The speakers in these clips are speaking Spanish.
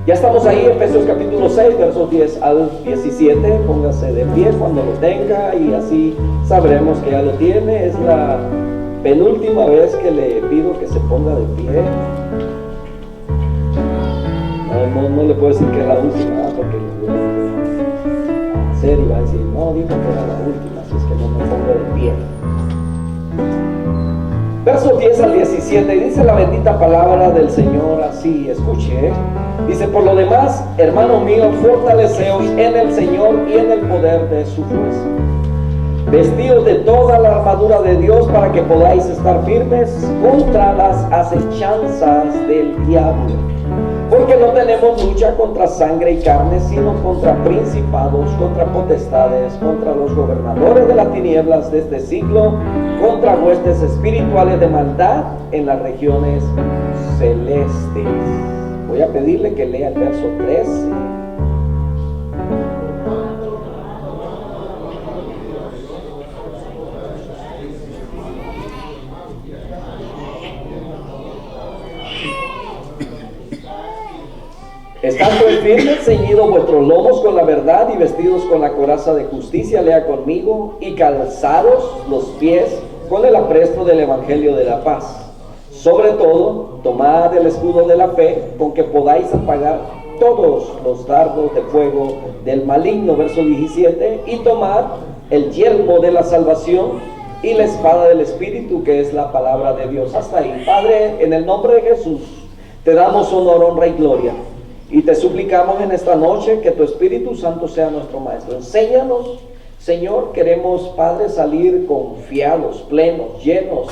Ya estamos ahí, Efesios capítulo 6, versos 10 al 17. Póngase de pie cuando lo tenga y así sabremos que ya lo tiene. Es la penúltima vez que le pido que se ponga de pie. No le puedo decir que es la última, porque lo voy a hacer y va a decir, no, dijo que era la última, así es que no me pongo de pie. Versos 10 al 17, y dice la bendita palabra del Señor así, escuche, dice: por lo demás, hermanos míos, fortaleceos en el Señor y en el poder de su fuerza, vestidos de toda la armadura de Dios para que podáis estar firmes contra las acechanzas del diablo, porque no tenemos lucha contra sangre y carne, sino contra principados, contra potestades, contra los gobernadores de las tinieblas de este siglo, contra huestes espirituales de maldad en las regiones celestes. Voy a pedirle que lea el verso 13. Estando firmes, ceñidos vuestros lomos con la verdad y vestidos con la coraza de justicia, lea conmigo, y calzados los pies con el apresto del evangelio de la paz. Sobre todo, tomad el escudo de la fe, con que podáis apagar todos los dardos de fuego del maligno, verso 17, y tomad el yelmo de la salvación y la espada del Espíritu, que es la palabra de Dios. Hasta ahí. Padre, en el nombre de Jesús, te damos honor, honra y gloria. Y te suplicamos en esta noche que tu Espíritu Santo sea nuestro Maestro. Enséñanos, Señor. Queremos, Padre, salir confiados, plenos, llenos,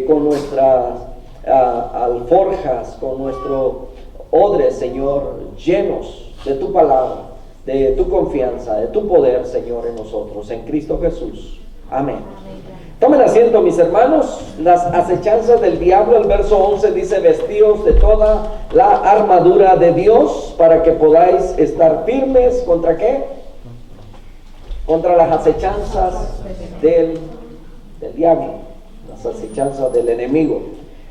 con nuestras alforjas, con nuestro odre, Señor, llenos de tu palabra, de tu confianza, de tu poder, Señor, en nosotros, en Cristo Jesús. Amén. Tomen asiento, mis hermanos. Las acechanzas del diablo, el verso 11 dice: vestidos de toda la armadura de Dios para que podáis estar firmes. ¿Contra qué? Contra las acechanzas del diablo, las acechanzas del enemigo.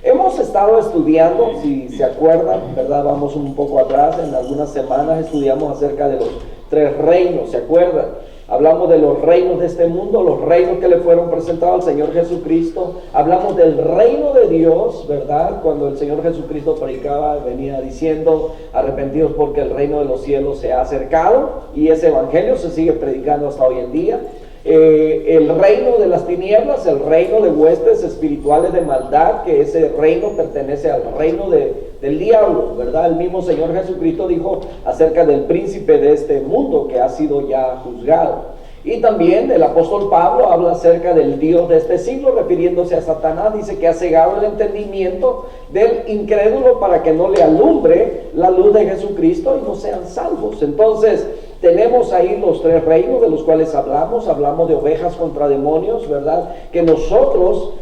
Hemos estado estudiando, si se acuerdan, ¿verdad? Vamos un poco atrás, en algunas semanas estudiamos acerca de los tres reinos, ¿se acuerdan? Hablamos de los reinos de este mundo, los reinos que le fueron presentados al Señor Jesucristo. Hablamos del reino de Dios, ¿verdad? Cuando el Señor Jesucristo predicaba, venía diciendo: arrepentidos porque el reino de los cielos se ha acercado. Y ese evangelio se sigue predicando hasta hoy en día. El reino de las tinieblas, el reino de huestes espirituales de maldad, que ese reino pertenece al reino del diablo, ¿verdad? El mismo Señor Jesucristo dijo acerca del príncipe de este mundo que ha sido ya juzgado. Y también el apóstol Pablo habla acerca del Dios de este siglo, refiriéndose a Satanás. Dice que ha cegado el entendimiento del incrédulo para que no le alumbre la luz de Jesucristo y no sean salvos. Entonces, tenemos ahí los tres reinos de los cuales hablamos de ovejas contra demonios, ¿verdad? Que nosotros,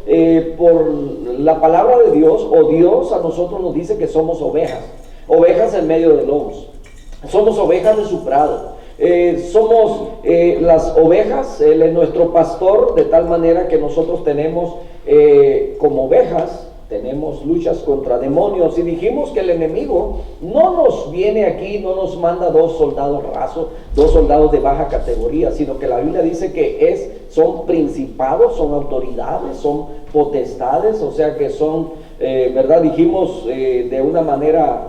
por la palabra de Dios, o Dios a nosotros nos dice que somos ovejas en medio de lobos, somos ovejas de su prado. Somos las ovejas, Él es nuestro pastor, de tal manera que nosotros tenemos como ovejas, tenemos luchas contra demonios. Y dijimos que el enemigo no nos viene aquí, no nos manda dos soldados rasos, dos soldados de baja categoría, sino que la Biblia dice que son principados, son autoridades, son potestades, o sea que son, ¿verdad? Dijimos de una manera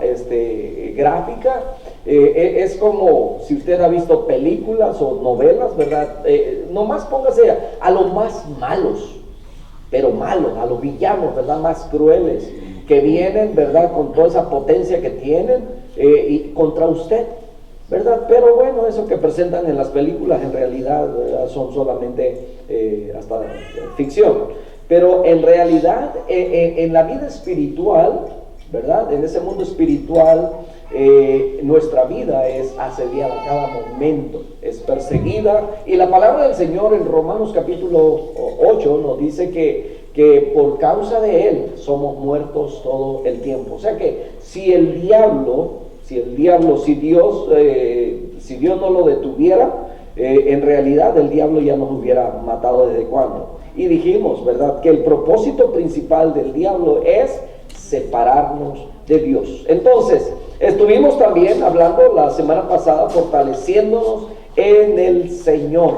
gráfica. Es como si usted ha visto películas o novelas, ¿verdad? Nomás póngase a los más malos, pero malos, a los villanos, ¿verdad? Más crueles, que vienen, ¿verdad? Con toda esa potencia que tienen y contra usted, ¿verdad? Pero bueno, eso que presentan en las películas en realidad, ¿verdad? Son solamente hasta ficción. Pero en realidad, en la vida espiritual, ¿verdad? En ese mundo espiritual, nuestra vida es asediada a cada momento, es perseguida. Y la palabra del Señor en Romanos capítulo 8 nos dice que por causa de Él somos muertos todo el tiempo. O sea que si Dios no lo detuviera, en realidad el diablo ya nos hubiera matado desde cuándo. Y dijimos, ¿verdad?, que el propósito principal del diablo es separarnos de Dios. Entonces, Estuvimos también hablando la semana pasada, fortaleciéndonos en el Señor,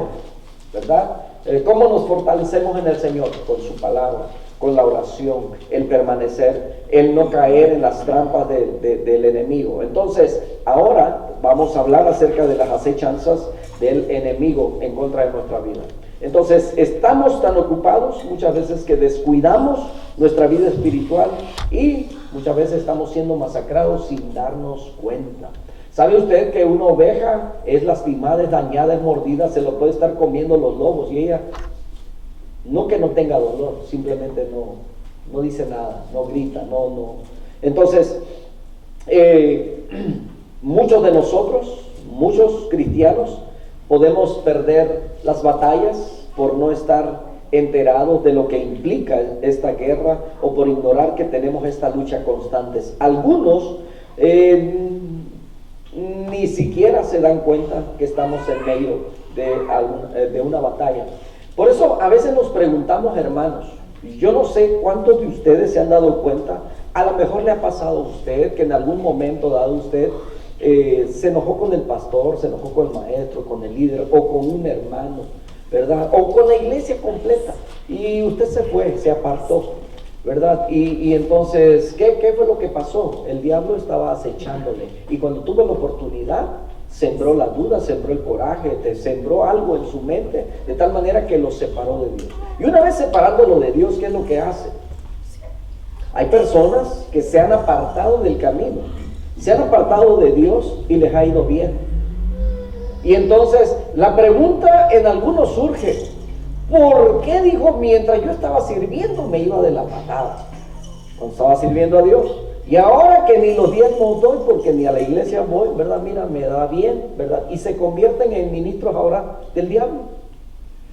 ¿verdad? ¿Cómo nos fortalecemos en el Señor? Con su palabra, con la oración, el permanecer, el no caer en las trampas del enemigo. Entonces, ahora vamos a hablar acerca de las acechanzas del enemigo en contra de nuestra vida. Entonces, estamos tan ocupados muchas veces que descuidamos nuestra vida espiritual y muchas veces estamos siendo masacrados sin darnos cuenta. ¿Sabe usted que una oveja es lastimada, es dañada, es mordida, se lo puede estar comiendo los lobos y ella, no que no tenga dolor, simplemente no dice nada, no grita, no. Entonces, muchos de nosotros, muchos cristianos, podemos perder las batallas por no estar enterados de lo que implica esta guerra o por ignorar que tenemos esta lucha constante. Algunos ni siquiera se dan cuenta que estamos en medio de una batalla. Por eso a veces nos preguntamos, hermanos, yo no sé cuántos de ustedes se han dado cuenta, a lo mejor le ha pasado a usted que en algún momento dado usted se enojó con el pastor, se enojó con el maestro, con el líder o con un hermano, ¿verdad? O con la iglesia completa y usted se fue, se apartó, ¿verdad? Y entonces, ¿qué fue lo que pasó? El diablo estaba acechándole y cuando tuvo la oportunidad, sembró la duda, sembró el coraje, sembró algo en su mente, de tal manera que lo separó de Dios. Y una vez separándolo de Dios, ¿qué es lo que hace? Hay personas que se han apartado del camino, se han apartado de Dios y les ha ido bien. Y entonces la pregunta en algunos surge, ¿por qué dijo mientras yo estaba sirviendo me iba de la patada? Cuando estaba sirviendo a Dios. Y ahora que ni los diezmos doy porque ni a la iglesia voy, ¿verdad? Mira, me da bien, ¿verdad? Y se convierten en ministros ahora del diablo.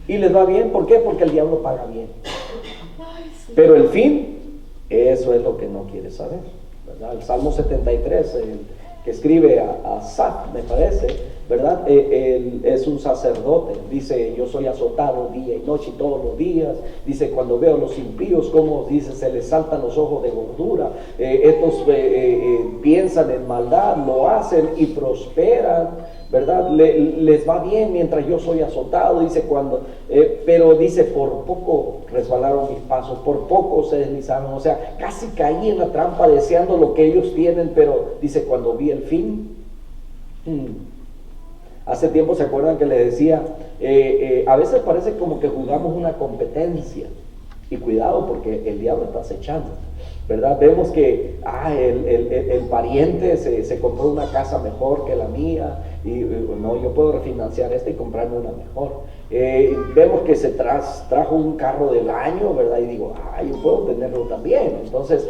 Y les va bien, ¿por qué? Porque el diablo paga bien. Pero el fin, eso es lo que no quiere saber, ¿verdad? El Salmo 73, que escribe a Asaf, me parece, ¿verdad? Él es un sacerdote, dice, yo soy azotado día y noche y todos los días, dice, cuando veo a los impíos, como dice, se les saltan los ojos de gordura, estos piensan en maldad, lo hacen y prosperan, ¿verdad? Les va bien mientras yo soy azotado, dice, pero dice, por poco resbalaron mis pasos, por poco se deslizaron, o sea, casi caí en la trampa deseando lo que ellos tienen, pero dice, cuando vi el fin, hace tiempo se acuerdan que les decía, a veces parece como que jugamos una competencia, y cuidado porque el diablo está acechando, ¿verdad? Vemos que el pariente se compró una casa mejor que la mía y no, yo puedo refinanciar esta y comprarme una mejor. Vemos que se trajo un carro del año, ¿verdad? Y digo, yo puedo tenerlo también. Entonces,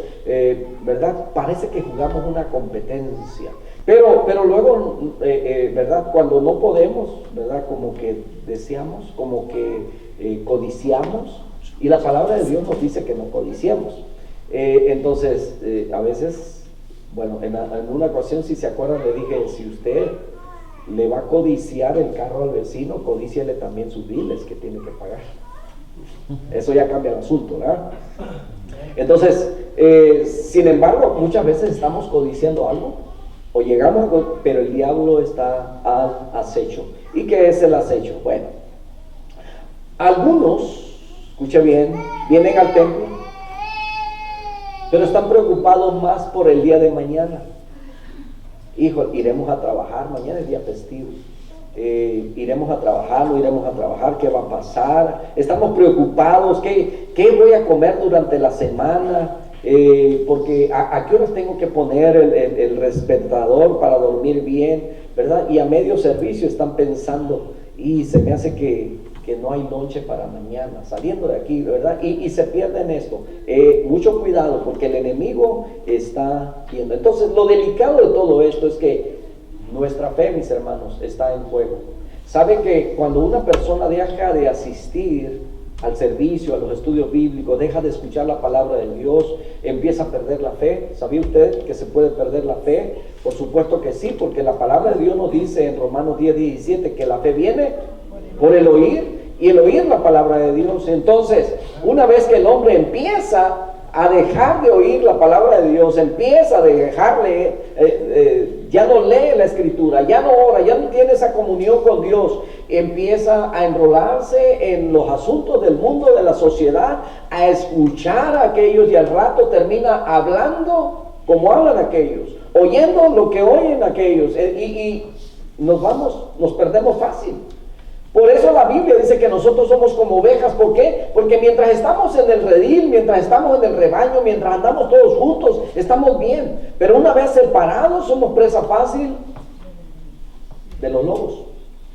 ¿verdad? Parece que jugamos una competencia. Pero luego, ¿verdad? Cuando no podemos, ¿verdad? Como que deseamos, como que codiciamos. Y la palabra de Dios nos dice que no codiciemos. Entonces, a veces, bueno, en una ocasión, si se acuerdan, le dije, si usted le va a codiciar el carro al vecino, codíciele también sus biles que tiene que pagar. Eso ya cambia el asunto, ¿verdad? Entonces, sin embargo, muchas veces estamos codiciando algo, o llegamos a, pero el diablo está al acecho. ¿Y qué es el acecho? Bueno, algunos, escuche bien, vienen al templo, pero están preocupados más por el día de mañana. Hijo, iremos a trabajar, mañana es día festivo. Iremos a trabajar, no iremos a trabajar, ¿qué va a pasar? Estamos preocupados, ¿qué voy a comer durante la semana? Porque ¿a qué horas tengo que poner el despertador para dormir bien? ¿Verdad? Y a medio servicio están pensando, y se me hace que no hay noche para mañana, saliendo de aquí, ¿verdad? Y se pierden esto. Mucho cuidado, porque el enemigo está viendo. Entonces, lo delicado de todo esto es que nuestra fe, mis hermanos, está en juego. ¿Sabe que cuando una persona deja de asistir al servicio, a los estudios bíblicos, deja de escuchar la palabra de Dios, empieza a perder la fe? ¿Sabía usted que se puede perder la fe? Por supuesto que sí, porque la palabra de Dios nos dice en Romanos 10:17 que la fe viene por el oír, y el oír la palabra de Dios. Entonces, una vez que el hombre empieza a dejar de oír la palabra de Dios, empieza a dejarle, ya no lee la escritura, ya no ora, ya no tiene esa comunión con Dios, empieza a enrolarse en los asuntos del mundo, de la sociedad, a escuchar a aquellos, y al rato termina hablando como hablan aquellos, oyendo lo que oyen aquellos, y nos perdemos fácil. Por eso la Biblia dice que nosotros somos como ovejas. ¿Por qué? Porque mientras estamos en el redil, mientras estamos en el rebaño, mientras andamos todos juntos, estamos bien. Pero una vez separados, somos presa fácil de los lobos.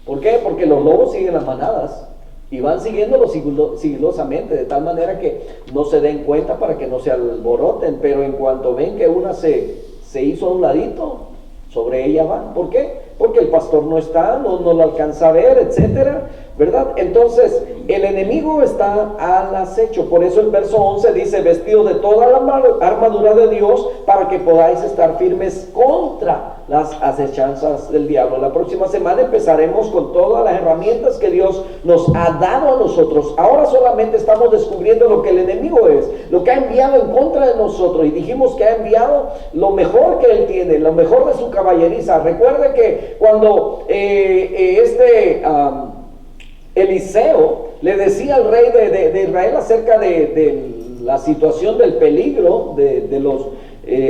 ¿Por qué? Porque los lobos siguen las manadas y van siguiéndolos sigilosamente, de tal manera que no se den cuenta para que no se alboroten. Pero en cuanto ven que una se hizo a un ladito, sobre ella van. ¿Por qué? Porque el pastor no está, no lo alcanza a ver, etcétera, ¿verdad? Entonces, el enemigo está al acecho. Por eso el verso 11 dice: vestidos de toda la armadura de Dios, para que podáis estar firmes contra las acechanzas del diablo. La próxima semana empezaremos con todas las herramientas que Dios nos ha dado a nosotros. Ahora solamente estamos descubriendo lo que el enemigo es, lo que ha enviado en contra de nosotros, y dijimos que ha enviado lo mejor que él tiene, lo mejor de su caballeriza. Recuerde que cuando Eliseo le decía al rey de Israel acerca de la situación del peligro de los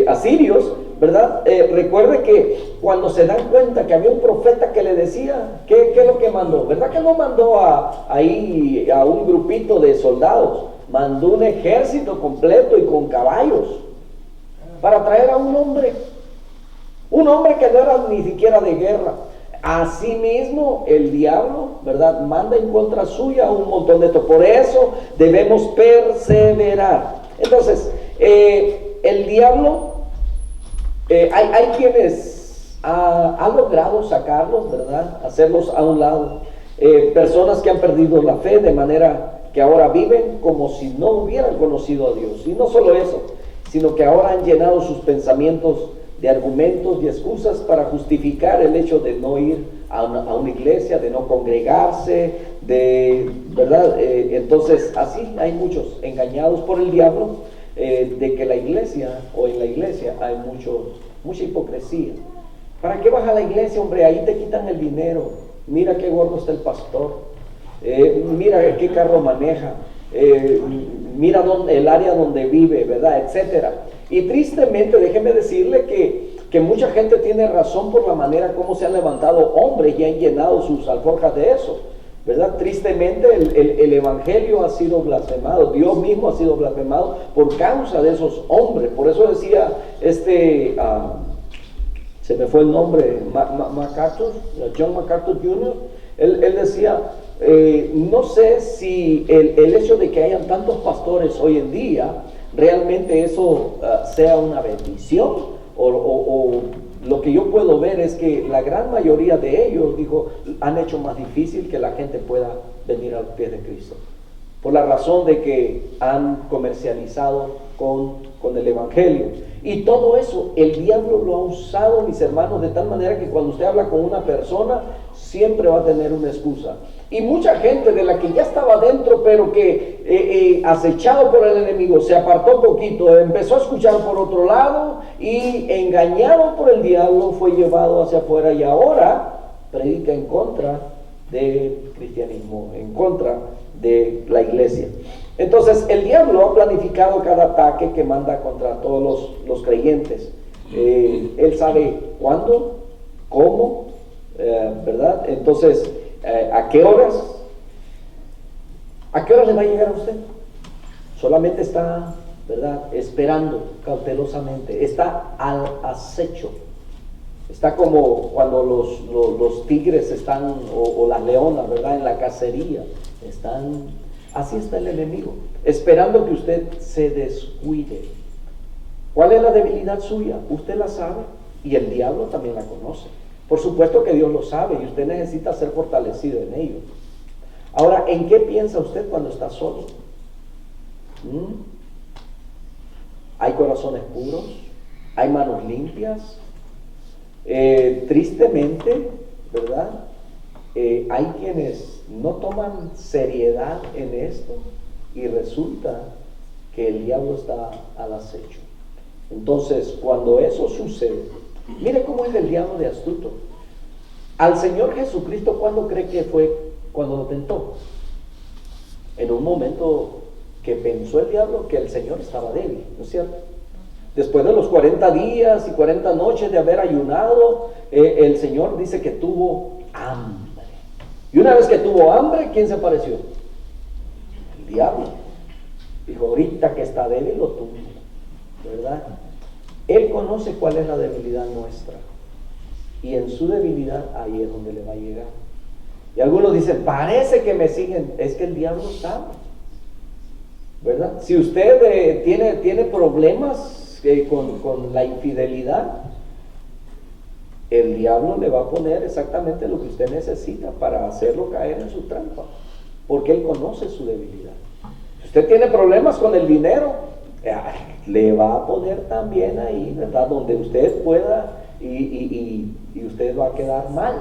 asirios, ¿verdad? Recuerde que cuando se dan cuenta que había un profeta que le decía, ¿qué es lo que mandó? ¿Verdad que no mandó ahí a un grupito de soldados? Mandó un ejército completo y con caballos para traer a un hombre que no era ni siquiera de guerra. Asimismo, el diablo, ¿verdad?, manda en contra suya un montón de esto. Por eso debemos perseverar. Entonces, el diablo, hay quienes han logrado sacarlos, ¿verdad?, hacerlos a un lado. Personas que han perdido la fe, de manera que ahora viven como si no hubieran conocido a Dios. Y no solo eso, sino que ahora han llenado sus pensamientos de argumentos y excusas para justificar el hecho de no ir a una iglesia, de no congregarse, ¿verdad? Entonces, así hay muchos engañados por el diablo, de que la iglesia, o en la iglesia, hay mucha hipocresía. ¿Para qué vas a la iglesia, hombre? Ahí te quitan el dinero. Mira qué gordo está el pastor. Mira qué carro maneja. Mira el área donde vive, ¿verdad? Etcétera. Y tristemente, déjeme decirle que mucha gente tiene razón por la manera como se han levantado hombres y han llenado sus alforjas de eso, ¿verdad? Tristemente el evangelio ha sido blasfemado, Dios mismo ha sido blasfemado por causa de esos hombres. Por eso decía se me fue el nombre, John MacArthur Jr., él decía, no sé si el hecho de que hayan tantos pastores hoy en día, realmente eso sea una bendición, o lo que yo puedo ver es que la gran mayoría de ellos, dijo, han hecho más difícil que la gente pueda venir a los pies de Cristo, por la razón de que han comercializado con el evangelio. Y todo eso el diablo lo ha usado, mis hermanos, de tal manera que cuando usted habla con una persona siempre va a tener una excusa. Y mucha gente de la que ya estaba dentro, pero que acechado por el enemigo, se apartó poquito, empezó a escuchar por otro lado, y engañado por el diablo fue llevado hacia afuera, y ahora predica en contra del cristianismo, en contra de la iglesia. Entonces el diablo ha planificado cada ataque que manda contra todos los creyentes. Él sabe cuándo, cómo, ¿verdad? Entonces, ¿a qué horas le va a llegar a usted? Solamente está, ¿verdad?, esperando cautelosamente, está al acecho. Está como cuando los tigres están, o las leonas, ¿verdad?, en la cacería. Así está el enemigo, esperando que usted se descuide. ¿Cuál es la debilidad suya? Usted la sabe, y el diablo también la conoce. Por supuesto que Dios lo sabe, y usted necesita ser fortalecido en ello. Ahora, ¿en qué piensa usted cuando está solo? ¿Hay corazones puros? ¿Hay manos limpias? Tristemente, ¿verdad?, hay quienes no toman seriedad en esto, y resulta que el diablo está al acecho. Entonces, cuando eso sucede, mire cómo es el diablo de astuto. Al Señor Jesucristo, ¿cuándo cree que fue cuando lo tentó? En un momento que pensó el diablo que el Señor estaba débil, ¿no es cierto? Después de los 40 días y 40 noches de haber ayunado, el Señor dice que tuvo hambre. Y una vez que tuvo hambre, ¿quién se apareció? El diablo. Dijo, ahorita que está débil lo tuvo, ¿verdad? Él conoce cuál es la debilidad nuestra. Y en su debilidad, ahí es donde le va a llegar. Y algunos dicen, parece que me siguen. Es que el diablo sabe, ¿verdad? Si usted tiene problemas con la infidelidad, el diablo le va a poner exactamente lo que usted necesita para hacerlo caer en su trampa, porque él conoce su debilidad. Si usted tiene problemas con el dinero, le va a poner también ahí, ¿verdad? Donde usted pueda y usted va a quedar mal,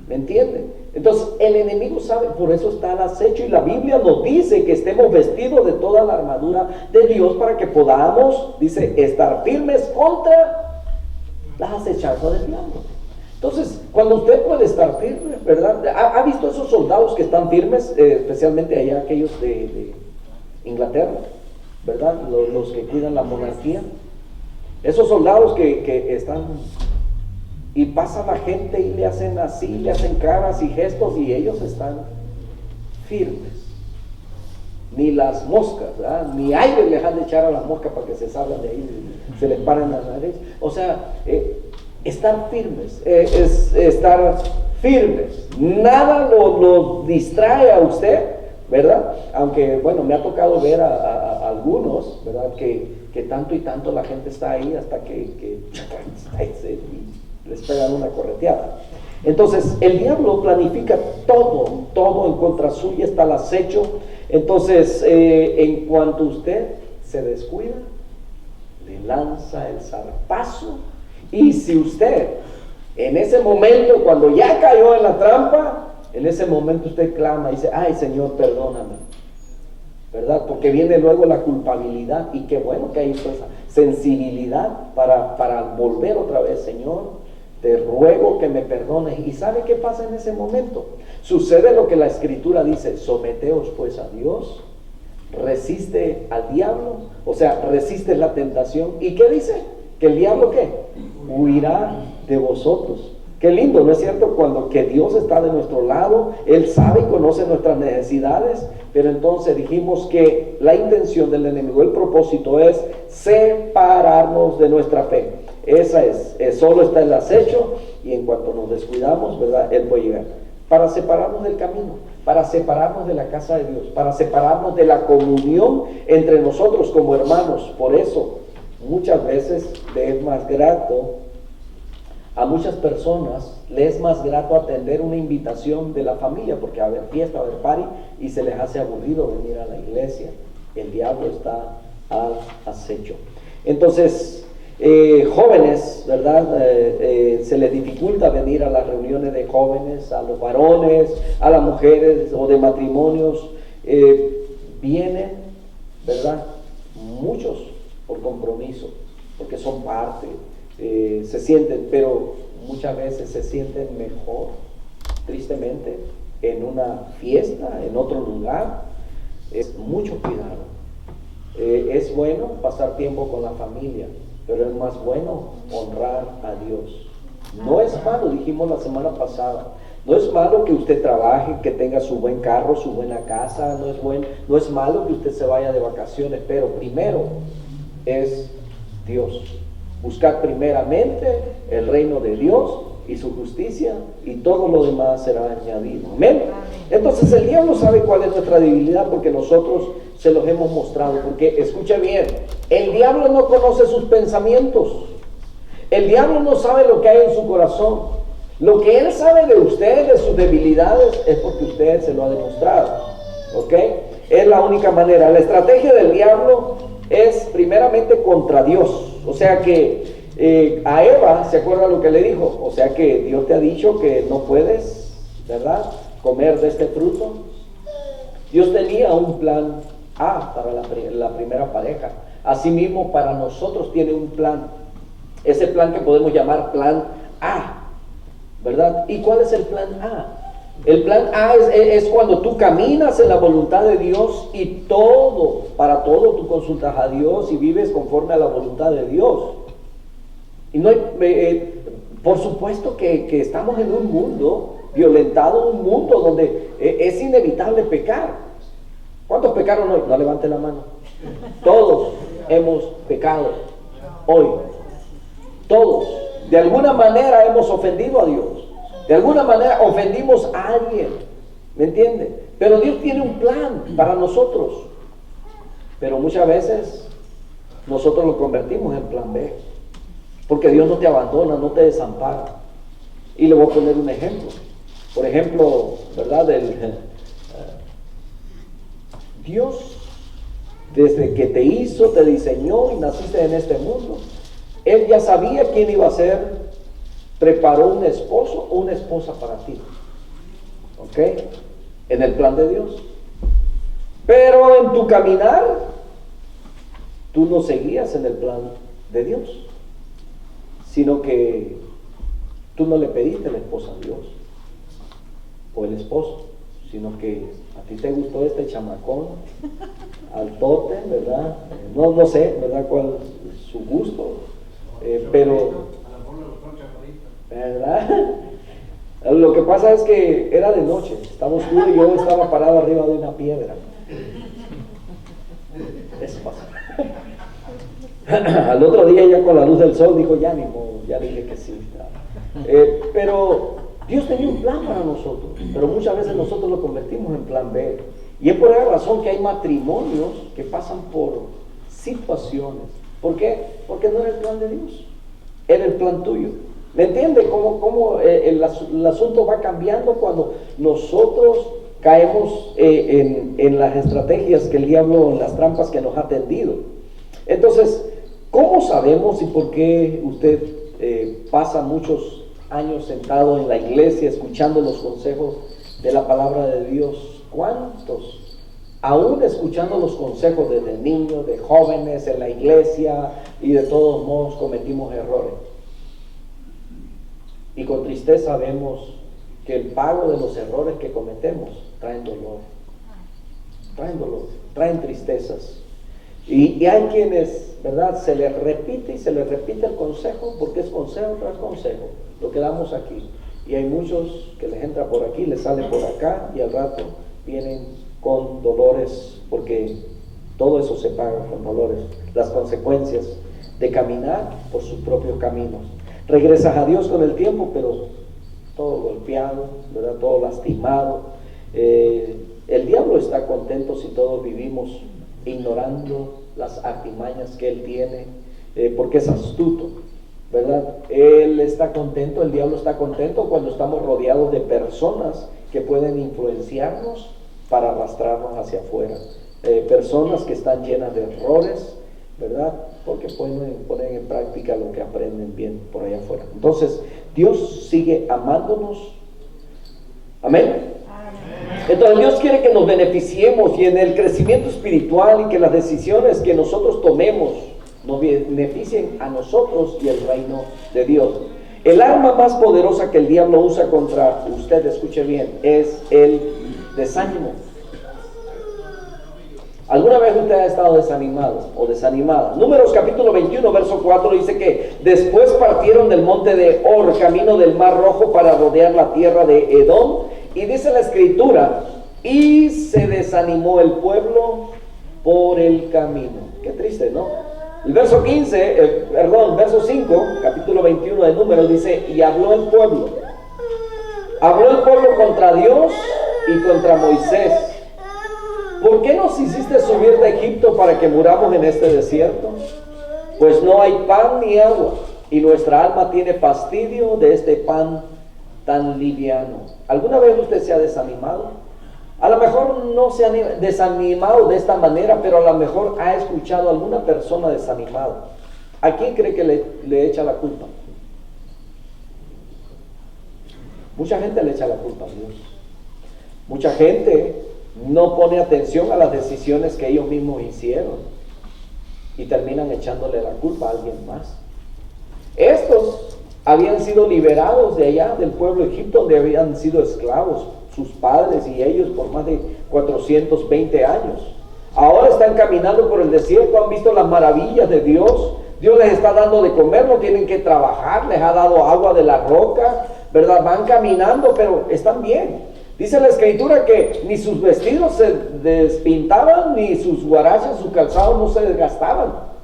¿me entiende? Entonces el enemigo sabe, por eso está al acecho, y la Biblia nos dice que estemos vestidos de toda la armadura de Dios para que podamos, dice, estar firmes contra las acechanzas del diablo. Entonces, cuando usted puede estar firme, ¿verdad? ¿Ha visto esos soldados que están firmes, especialmente allá aquellos de Inglaterra, ¿verdad? Los que cuidan la monarquía. Esos soldados que están, y pasa la gente y le hacen así, le hacen caras y gestos, y ellos están firmes. Ni las moscas, ¿verdad? Ni aire les han de echar a las moscas para que se salgan de ahí, se les paren las narices. O sea, estar firmes, es estar firmes. Nada lo distrae a usted, ¿verdad? Aunque, bueno, me ha tocado ver a algunos, ¿verdad? Que tanto y tanto la gente está ahí hasta que les pegan una correteada. Entonces, el diablo planifica todo en contra suya, está al acecho. Entonces, en cuanto usted se descuida, le lanza el zarpazo. Y si usted, en ese momento, cuando ya cayó en la trampa, en ese momento usted clama y dice, ay Señor, perdóname, ¿verdad? Porque viene luego la culpabilidad, y qué bueno que hay esa sensibilidad para volver otra vez. Señor, te ruego que me perdones. ¿Y sabe qué pasa en ese momento? Sucede lo que la Escritura dice, someteos pues a Dios, resiste al diablo, o sea, resiste la tentación. ¿Y qué dice? Que el diablo, ¿qué? Huirá de vosotros. Qué lindo, ¿no es cierto? Cuando que Dios está de nuestro lado, Él sabe y conoce nuestras necesidades, pero entonces dijimos que la intención del enemigo, el propósito es separarnos de nuestra fe. Esa es solo está el acecho, y en cuanto nos descuidamos, ¿verdad? Él puede llegar para separarnos del camino, para separarnos de la casa de Dios, para separarnos de la comunión entre nosotros como hermanos. Por eso muchas veces le es más grato a muchas personas, le es más grato atender una invitación de la familia, porque va a haber fiesta, va a haber party, y se les hace aburrido venir a la iglesia. El diablo está al acecho. Entonces, jóvenes, ¿verdad? Se les dificulta venir a las reuniones de jóvenes, a los varones, a las mujeres o de matrimonios. Vienen, ¿verdad? Muchos por compromiso, porque son parte, se sienten, pero muchas veces se sienten mejor, tristemente, en una fiesta, en otro lugar. Es mucho cuidado. Es bueno pasar tiempo con la familia, pero es más bueno honrar a Dios. No es malo, dijimos la semana pasada, no es malo que usted trabaje, que tenga su buen carro, su buena casa, no es malo que usted se vaya de vacaciones, pero primero es Dios. Buscar primeramente el reino de Dios y su justicia, y todo lo demás será añadido. Amén. Entonces el diablo sabe cuál es nuestra debilidad, porque nosotros se los hemos mostrado. Porque, escuche bien, el diablo no conoce sus pensamientos, el diablo no sabe lo que hay en su corazón. Lo que él sabe de usted, de sus debilidades, es porque usted se lo ha demostrado. ¿Ok? Es la única manera. La estrategia del diablo es primeramente contra Dios. O sea que a Eva, ¿se acuerda lo que le dijo? O sea que Dios te ha dicho que no puedes, ¿verdad?, comer de este fruto. Dios tenía un plan A para la primera pareja. Asimismo, para nosotros tiene un plan. Ese plan que podemos llamar plan A, ¿verdad? ¿Y cuál es el plan A? El plan A es cuando tú caminas en la voluntad de Dios y para todo tú consultas a Dios y vives conforme a la voluntad de Dios. Y no hay, por supuesto que estamos en un mundo violentado, un mundo donde es inevitable pecar. ¿Cuántos pecaron hoy? No levanten la mano. Todos hemos pecado hoy. Todos. De alguna manera hemos ofendido a Dios. De alguna manera ofendimos a alguien. ¿Me entiende? Pero Dios tiene un plan para nosotros. Pero muchas veces nosotros lo convertimos en plan B. Porque Dios no te abandona, no te desampara. Y le voy a poner un ejemplo. Por ejemplo, ¿verdad? Dios, desde que te hizo, te diseñó y naciste en este mundo, Él ya sabía quién iba a ser. Preparó un esposo o una esposa para ti. ¿Ok? En el plan de Dios. Pero en tu caminar, tú no seguías en el plan de Dios, sino que tú no le pediste la esposa a Dios o el esposo, sino que a ti te gustó este chamacón, altote, ¿verdad? No sé, ¿verdad? Cuál es su gusto, pero, ¿verdad? Lo que pasa es que era de noche, estaba oscuro y yo estaba parado arriba de una piedra. Eso pasa. Al otro día, ya con la luz del sol, dijo, ya dije que sí. Pero Dios tenía un plan para nosotros, pero muchas veces nosotros lo convertimos en plan B. Y es por esa razón que hay matrimonios que pasan por situaciones. ¿Por qué? Porque no era el plan de Dios, era el plan tuyo. ¿Me entiende cómo el asunto va cambiando cuando nosotros caemos en las estrategias que el diablo, en las trampas que nos ha tendido? Entonces, ¿cómo sabemos y por qué usted pasa muchos años sentado en la iglesia escuchando los consejos de la palabra de Dios? ¿Cuántos, aún escuchando los consejos desde niños, de jóvenes en la iglesia y de todos modos cometimos errores? Y con tristeza vemos que el pago de los errores que cometemos traen dolor, traen tristezas. Y hay quienes, ¿verdad? Se les repite y se les repite el consejo, porque es consejo tras consejo lo que damos aquí. Y hay muchos que les entra por aquí, les sale por acá, y al rato vienen con dolores, porque todo eso se paga con dolores. Las consecuencias de caminar por sus propios caminos. Regresas a Dios con el tiempo, pero todo golpeado, ¿verdad? Todo lastimado. El diablo está contento si todos vivimos ignorando las artimañas que él tiene, porque es astuto, ¿verdad? Él está contento, el diablo está contento cuando estamos rodeados de personas que pueden influenciarnos para arrastrarnos hacia afuera, personas que están llenas de errores, ¿verdad? Porque pueden poner en práctica lo que aprenden bien por allá afuera. Entonces, Dios sigue amándonos. Amén. Entonces Dios quiere que nos beneficiemos y en el crecimiento espiritual, y que las decisiones que nosotros tomemos nos beneficien a nosotros y el reino de Dios. El arma más poderosa que el diablo usa contra usted, escuche bien, es el desánimo. ¿Alguna vez usted ha estado desanimado o desanimada? Números capítulo 21, verso 4 dice que después partieron del monte de Or, camino del Mar Rojo, para rodear la tierra de Edom. Y dice la escritura, y se desanimó el pueblo por el camino. Qué triste, ¿no? El verso 5, capítulo 21 de Números, dice, y habló el pueblo. Habló el pueblo contra Dios y contra Moisés. ¿Por qué nos hiciste subir de Egipto para que muramos en este desierto? Pues no hay pan ni agua, y nuestra alma tiene fastidio de este pan tan liviano. ¿Alguna vez usted se ha desanimado? A lo mejor no se ha desanimado de esta manera, pero a lo mejor ha escuchado a alguna persona desanimada. ¿A quién cree que le echa la culpa? Mucha gente le echa la culpa a Dios. Mucha gente no pone atención a las decisiones que ellos mismos hicieron y terminan echándole la culpa a alguien más. Estos habían sido liberados de allá del pueblo de Egipto, donde habían sido esclavos sus padres y ellos por más de 420 años. Ahora están caminando por el desierto, han visto las maravillas de Dios. Dios les está dando de comer, no tienen que trabajar, les ha dado agua de la roca, ¿verdad? Van caminando, pero están bien. Dice la escritura que ni sus vestidos se despintaban, ni sus guaraches, sus calzados no se desgastaban.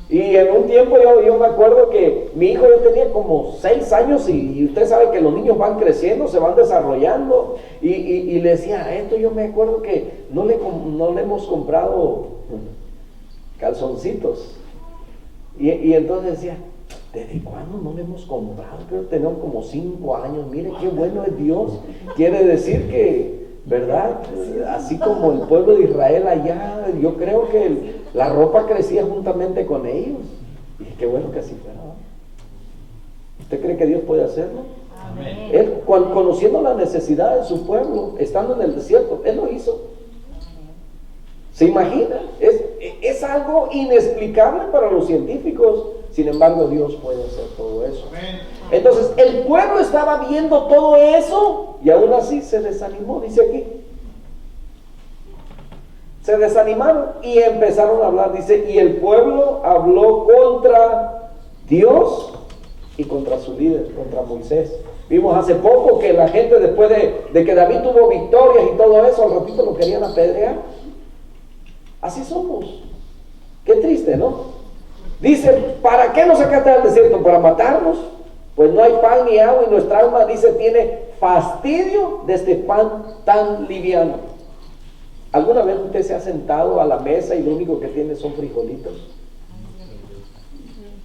Y en un tiempo yo me acuerdo que mi hijo ya tenía como 6 años y usted sabe que los niños van creciendo, se van desarrollando y le decía, esto yo me acuerdo que no le hemos comprado calzoncitos. Y entonces decía, ¿desde cuándo no le hemos comprado? Creo que tenemos como 5 años. Mire qué bueno es Dios. Quiere decir que, ¿verdad? Así como el pueblo de Israel allá, yo creo que la ropa crecía juntamente con ellos. Y qué bueno que así fuera. ¿Usted cree que Dios puede hacerlo? Amén. Él, conociendo la necesidad de su pueblo, estando en el desierto, Él lo hizo. ¿Se imagina? Es algo inexplicable para los científicos. Sin embargo, Dios puede hacer todo eso. Entonces, el pueblo estaba viendo todo eso y aún así se desanimó, dice aquí. Se desanimaron y empezaron a hablar, dice, y el pueblo habló contra Dios y contra su líder, contra Moisés. Vimos hace poco que la gente, después de que David tuvo victorias y todo eso, al ratito lo querían apedrear. Así somos. Qué triste, ¿no? Dice, ¿para qué nos sacaste al desierto? ¿Para matarnos? Pues no hay pan ni agua y nuestra alma, dice, tiene fastidio de este pan tan liviano. ¿Alguna vez usted se ha sentado a la mesa y lo único que tiene son frijolitos?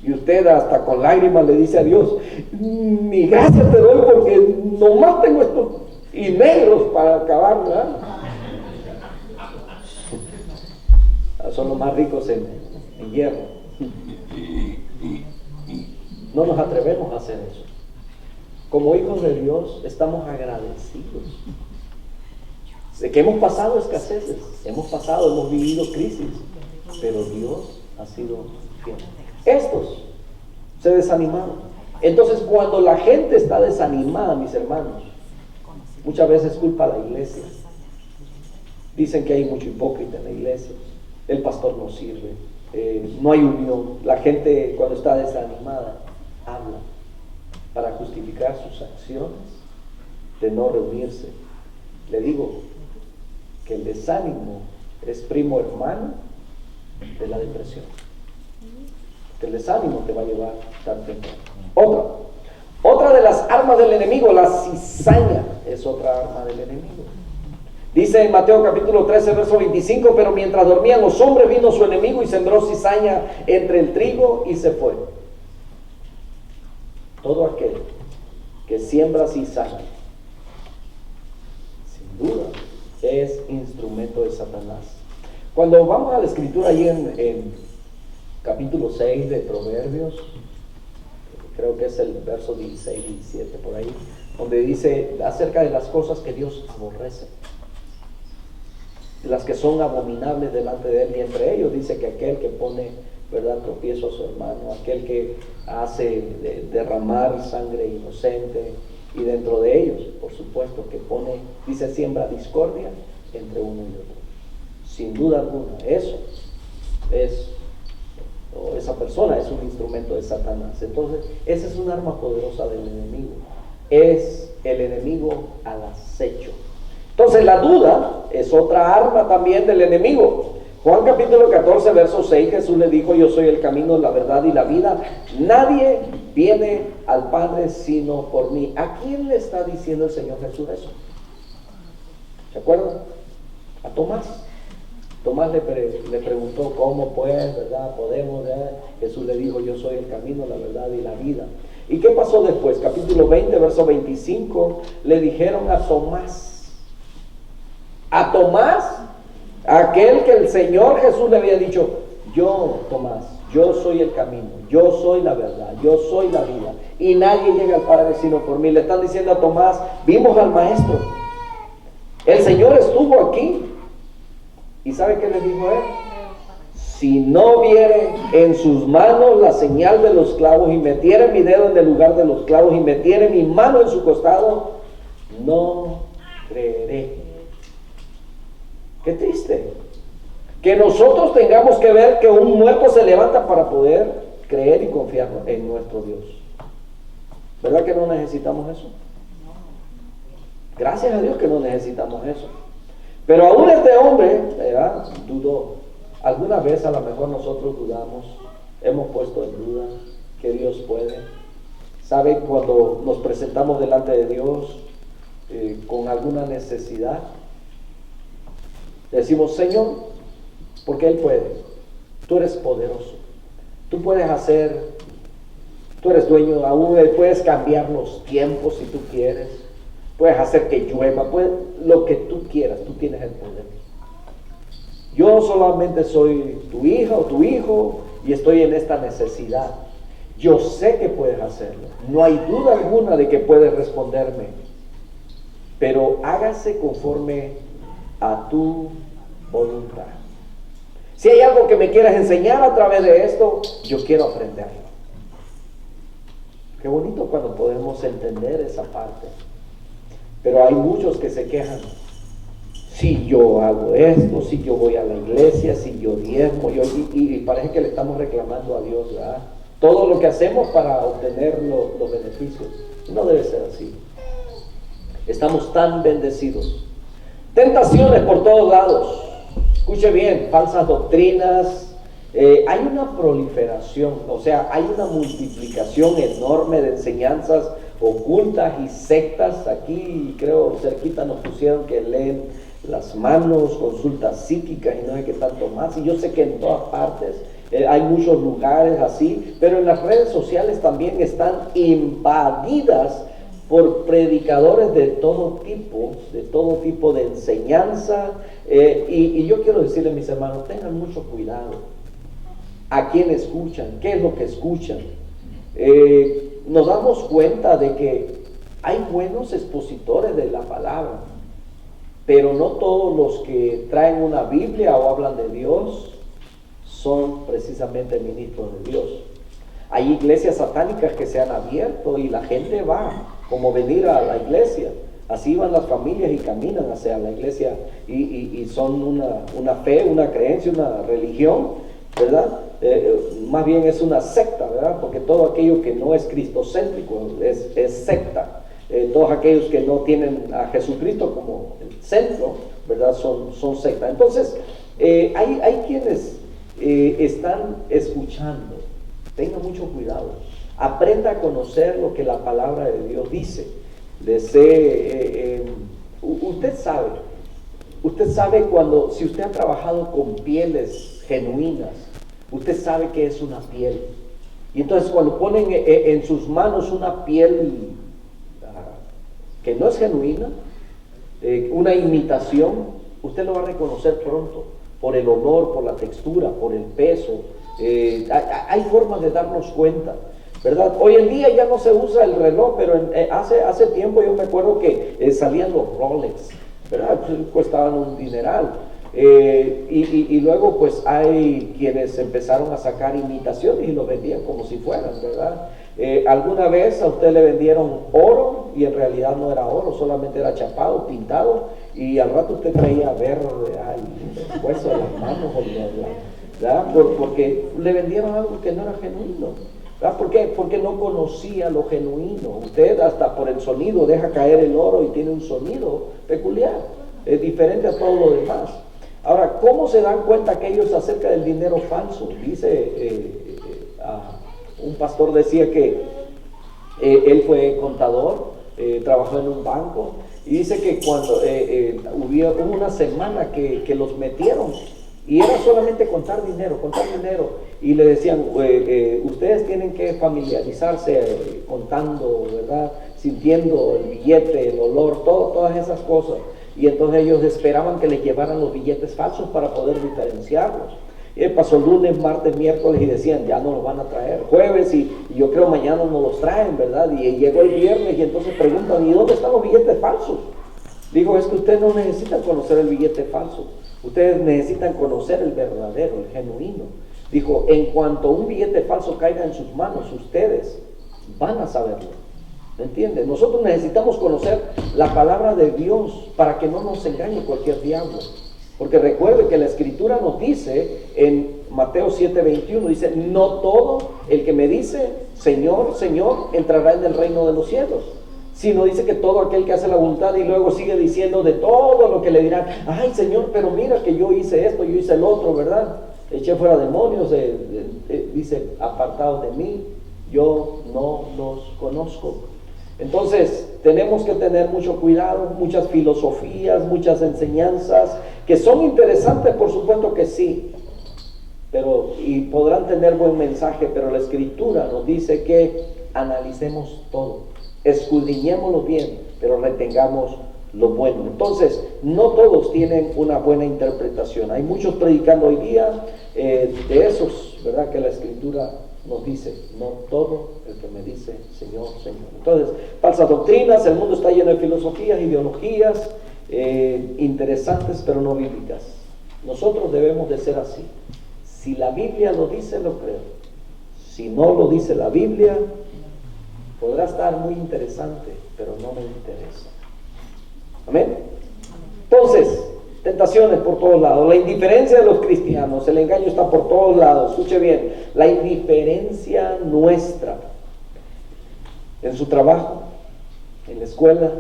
Y usted hasta con lágrimas le dice a Dios, ni gracias te doy porque nomás tengo estos y negros para acabar, ¿verdad? Son los más ricos en hierro. No nos atrevemos a hacer eso. Como hijos de Dios estamos agradecidos de que hemos pasado escaseces, hemos vivido crisis, pero Dios ha sido fiel. Estos se desanimaron. Entonces, cuando la gente está desanimada, mis hermanos, muchas veces culpa a la iglesia. Dicen que hay mucho hipócrita en la iglesia. El pastor no sirve, no hay unión. La gente, cuando está desanimada, habla para justificar sus acciones de no reunirse. Le digo que el desánimo es primo hermano de la depresión. Que el desánimo te va a llevar tarde o temprano. Otra de las armas del enemigo, la cizaña, es otra arma del enemigo. Dice en Mateo capítulo 13, verso 25, pero mientras dormían los hombres, vino su enemigo y sembró cizaña entre el trigo y se fue. Todo aquel que siembra cizaña, sin duda, es instrumento de Satanás. Cuando vamos a la escritura allí en capítulo 6 de Proverbios, creo que es el verso 16, 17 por ahí, donde dice acerca de las cosas que Dios aborrece, las que son abominables delante de Él, y entre ellos dice que aquel que pone, ¿verdad?, tropiezo a su hermano, aquel que hace derramar sangre inocente, y dentro de ellos, por supuesto, que pone, dice, siembra discordia entre uno y otro. Sin duda alguna, eso es, o esa persona es un instrumento de Satanás. Entonces, esa es un arma poderosa del enemigo. Es el enemigo al acecho. Entonces, la duda es otra arma también del enemigo. Juan capítulo 14, verso 6, Jesús le dijo, yo soy el camino, la verdad y la vida. Nadie viene al Padre sino por mí. ¿A quién le está diciendo el Señor Jesús eso? ¿Se acuerdan? A Tomás. Tomás le preguntó, ¿cómo pues, verdad, podemos? Jesús le dijo, yo soy el camino, la verdad y la vida. ¿Y qué pasó después? Capítulo 20, verso 25, le dijeron a Tomás, aquel que el Señor Jesús le había dicho, yo, Tomás, yo soy el camino, yo soy la verdad, yo soy la vida, y nadie llega al Padre sino por mí. Le están diciendo a Tomás, vimos al Maestro. El Señor estuvo aquí. ¿Y sabe qué le dijo a él? Si no viere en sus manos la señal de los clavos y metiere mi dedo en el lugar de los clavos y metiere mi mano en su costado, no creeré. Qué triste. Que nosotros tengamos que ver que un muerto se levanta para poder creer y confiar en nuestro Dios. ¿Verdad que no necesitamos eso? Gracias a Dios que no necesitamos eso. Pero aún este hombre, ¿verdad?, dudó. Alguna vez a lo mejor nosotros dudamos, hemos puesto en duda que Dios puede. ¿Sabe? Cuando nos presentamos delante de Dios con alguna necesidad, decimos, Señor, porque Él puede. Tú eres poderoso. Tú puedes hacer, tú eres dueño, aún puedes cambiar los tiempos si tú quieres. Puedes hacer que llueva, lo que tú quieras, tú tienes el poder. Yo solamente soy tu hija o tu hijo y estoy en esta necesidad. Yo sé que puedes hacerlo. No hay duda alguna de que puedes responderme. Pero hágase conforme a tu voluntad. Si hay algo que me quieras enseñar a través de esto, yo quiero aprenderlo. Qué bonito cuando podemos entender esa parte. Pero hay muchos que se quejan. Si yo hago esto, si yo voy a la iglesia, si yo diezmo, y parece que le estamos reclamando a Dios, ¿verdad? Todo lo que hacemos para obtener los beneficios. No debe ser así. Estamos tan bendecidos. Tentaciones por todos lados. Escuche bien, falsas doctrinas. Hay una proliferación, o sea, hay una multiplicación enorme de enseñanzas ocultas y sectas. Aquí creo cerquita nos pusieron que leen las manos, consultas psíquicas y no sé qué tanto más, y yo sé que en todas partes hay muchos lugares así, pero en las redes sociales también están invadidas por predicadores de todo tipo de enseñanza, y yo quiero decirles, mis hermanos, tengan mucho cuidado a quién escuchan, qué es lo que escuchan. Nos damos cuenta de que hay buenos expositores de la palabra, pero no todos los que traen una Biblia o hablan de Dios son precisamente ministros de Dios. Hay iglesias satánicas que se han abierto y la gente va como venir a la iglesia. Así van las familias y caminan hacia la iglesia y son una fe, una creencia, una religión, ¿verdad? Más bien es una secta, ¿verdad? Porque todo aquello que no es cristocéntrico es secta. Todos aquellos que no tienen a Jesucristo como el centro, ¿verdad? Son secta. Entonces, hay quienes están escuchando. Tenga mucho cuidado. Aprenda a conocer lo que la palabra de Dios dice. Usted sabe cuando, si usted ha trabajado con pieles genuinas, usted sabe que es una piel. Y entonces cuando ponen en sus manos una piel que no es genuina, una imitación, usted lo va a reconocer pronto, por el olor, por la textura, por el peso. Hay formas de darnos cuenta, ¿verdad? Hoy en día ya no se usa el reloj, pero hace tiempo yo me acuerdo que salían los Rolex, ¿verdad? Pues, costaban un dineral. Y luego pues hay quienes empezaron a sacar imitaciones y lo vendían como si fueran, ¿verdad? Alguna vez a usted le vendieron oro y en realidad no era oro, solamente era chapado, pintado, y al rato usted creía ver el hueso de las manos, ¿verdad? Porque le vendieron algo que no era genuino, ¿verdad? ¿Por qué? Porque no conocía lo genuino. Usted hasta por el sonido deja caer el oro y tiene un sonido peculiar, es diferente a todo lo demás. Ahora, ¿cómo se dan cuenta aquellos acerca del dinero falso? Dice, un pastor decía que él fue contador, trabajó en un banco, y dice que cuando hubo una semana que los metieron, y era solamente contar dinero, y le decían, ustedes tienen que familiarizarse contando, ¿verdad? Sintiendo el billete, el olor, todas esas cosas. Y entonces ellos esperaban que les llevaran los billetes falsos para poder diferenciarlos. Y pasó lunes, martes, miércoles y decían, ya no los van a traer. Jueves y yo creo mañana no los traen, ¿verdad? Y llegó el viernes y entonces preguntan, ¿y dónde están los billetes falsos? Dijo, es que ustedes no necesitan conocer el billete falso, ustedes necesitan conocer el verdadero, el genuino. Dijo, en cuanto un billete falso caiga en sus manos, ustedes van a saberlo. ¿Me entienden? Nosotros necesitamos conocer la palabra de Dios para que no nos engañe cualquier diablo. Porque recuerde que la Escritura nos dice en Mateo 7:21, dice, no todo el que me dice, Señor, Señor, entrará en el reino de los cielos. Sino dice que todo aquel que hace la voluntad, y luego sigue diciendo de todo lo que le dirán, ay Señor, pero mira que yo hice esto, yo hice el otro, ¿verdad? Eché fuera demonios, dice, apartados de mí, yo no los conozco. Entonces tenemos que tener mucho cuidado, muchas filosofías, muchas enseñanzas que son interesantes, por supuesto que sí, y podrán tener buen mensaje, pero la Escritura nos dice que analicemos todo, escudriñémoslo bien, pero retengamos lo bueno. Entonces, no todos tienen una buena interpretación. Hay muchos predicando hoy día de esos, ¿verdad? Que la Escritura nos dice, no todo el que me dice Señor, Señor. Entonces, falsas doctrinas, el mundo está lleno de filosofías, ideologías interesantes, pero no bíblicas. Nosotros debemos de ser así. Si la Biblia lo dice, lo creo. Si no lo dice la Biblia, podrá estar muy interesante, pero no me interesa. Amén. Entonces, tentaciones por todos lados, la indiferencia de los cristianos, el engaño está por todos lados. Escuche bien, la indiferencia nuestra en su trabajo, en la escuela,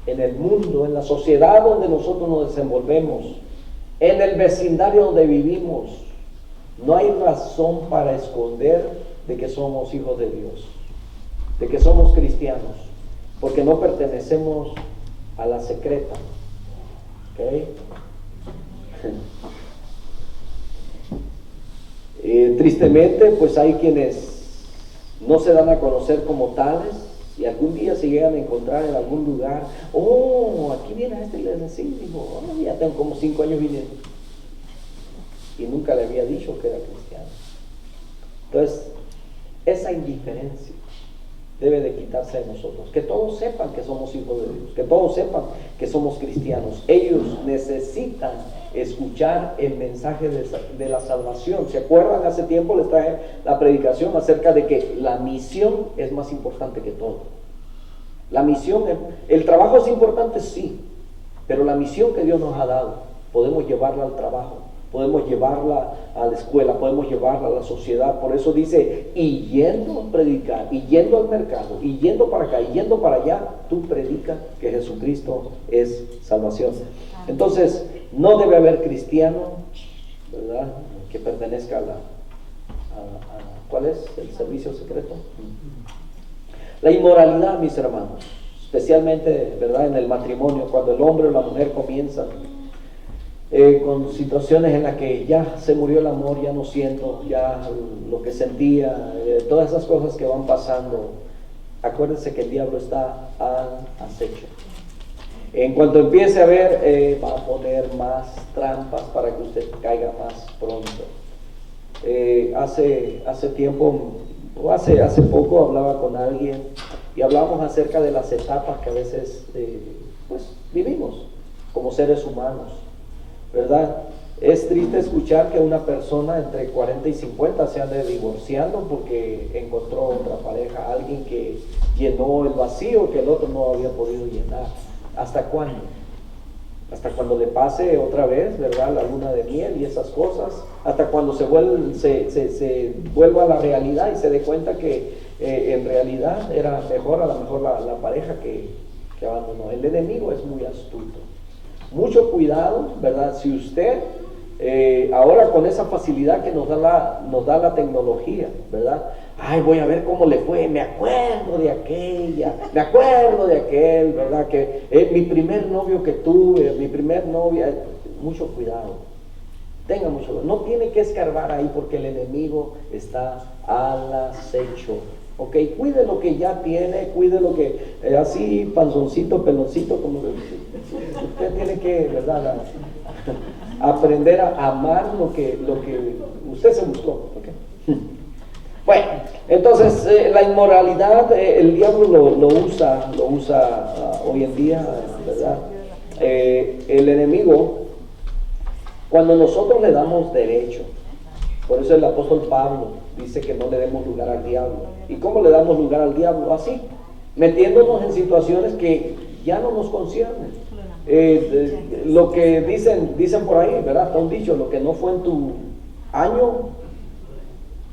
en el mundo, en la sociedad donde nosotros nos desenvolvemos, en el vecindario donde vivimos. No hay razón para esconder de que somos hijos de Dios, de que somos cristianos, porque no pertenecemos a la secreta. ¿Okay? Tristemente, pues hay quienes no se dan a conocer como tales, y algún día se llegan a encontrar en algún lugar. Oh, aquí viene este, y les decía, digo, oh, ya tengo como 5 años viniendo y nunca le había dicho que era cristiano. Entonces, esa indiferencia debe de quitarse de nosotros, que todos sepan que somos hijos de Dios, que todos sepan que somos cristianos. Ellos necesitan escuchar el mensaje de la salvación. ¿Se acuerdan? Hace tiempo les traje la predicación acerca de que la misión es más importante que todo. La misión, el trabajo es importante, sí, pero la misión que Dios nos ha dado, podemos llevarla al trabajo, podemos llevarla a la escuela, podemos llevarla a la sociedad. Por eso dice, y yendo a predicar, y yendo al mercado, y yendo para acá, y yendo para allá, tú predicas que Jesucristo es salvación. Entonces, no debe haber cristiano, ¿verdad?, que pertenezca a ¿cuál es? El servicio secreto. La inmoralidad, mis hermanos, especialmente, ¿verdad?, en el matrimonio, cuando el hombre o la mujer comienzan con situaciones en las que ya se murió el amor, ya no siento ya lo que sentía, todas esas cosas que van pasando. Acuérdense que el diablo está al acecho. En cuanto empiece a ver, va a poner más trampas para que usted caiga más pronto. Hace tiempo, o hace poco, hablaba con alguien y hablábamos acerca de las etapas que a veces pues vivimos como seres humanos, ¿verdad? Es triste escuchar que una persona entre 40 y 50 se ande divorciando porque encontró otra pareja, alguien que llenó el vacío que el otro no había podido llenar. ¿Hasta cuándo? Hasta cuando le pase otra vez, ¿verdad?, la luna de miel y esas cosas, hasta cuando se vuelva a la realidad y se dé cuenta que en realidad era mejor, a lo mejor la pareja que abandonó. El enemigo es muy astuto. Mucho cuidado, ¿verdad? Si usted ahora con esa facilidad que nos da la tecnología, ¿verdad? Ay, voy a ver cómo le fue, me acuerdo de aquella, me acuerdo de aquel, ¿verdad? Que mi primer novio que tuve, mi primer novia. Mucho cuidado, tenga mucho cuidado. No tiene que escarbar ahí porque el enemigo está al acecho. Ok, cuide lo que ya tiene, cuide lo que, así, panzoncito, peloncito, como usted tiene que, ¿verdad?, aprender a amar lo que usted se buscó. Okay. Bueno, entonces la inmoralidad, el diablo lo usa hoy en día, ¿verdad? el enemigo, cuando nosotros le damos derecho, por eso el apóstol Pablo dice que no le demos lugar al diablo. ¿Y cómo le damos lugar al diablo? Así, metiéndonos en situaciones que ya no nos conciernen. Lo que dicen por ahí, ¿verdad? Está un dicho: lo que no fue en tu año,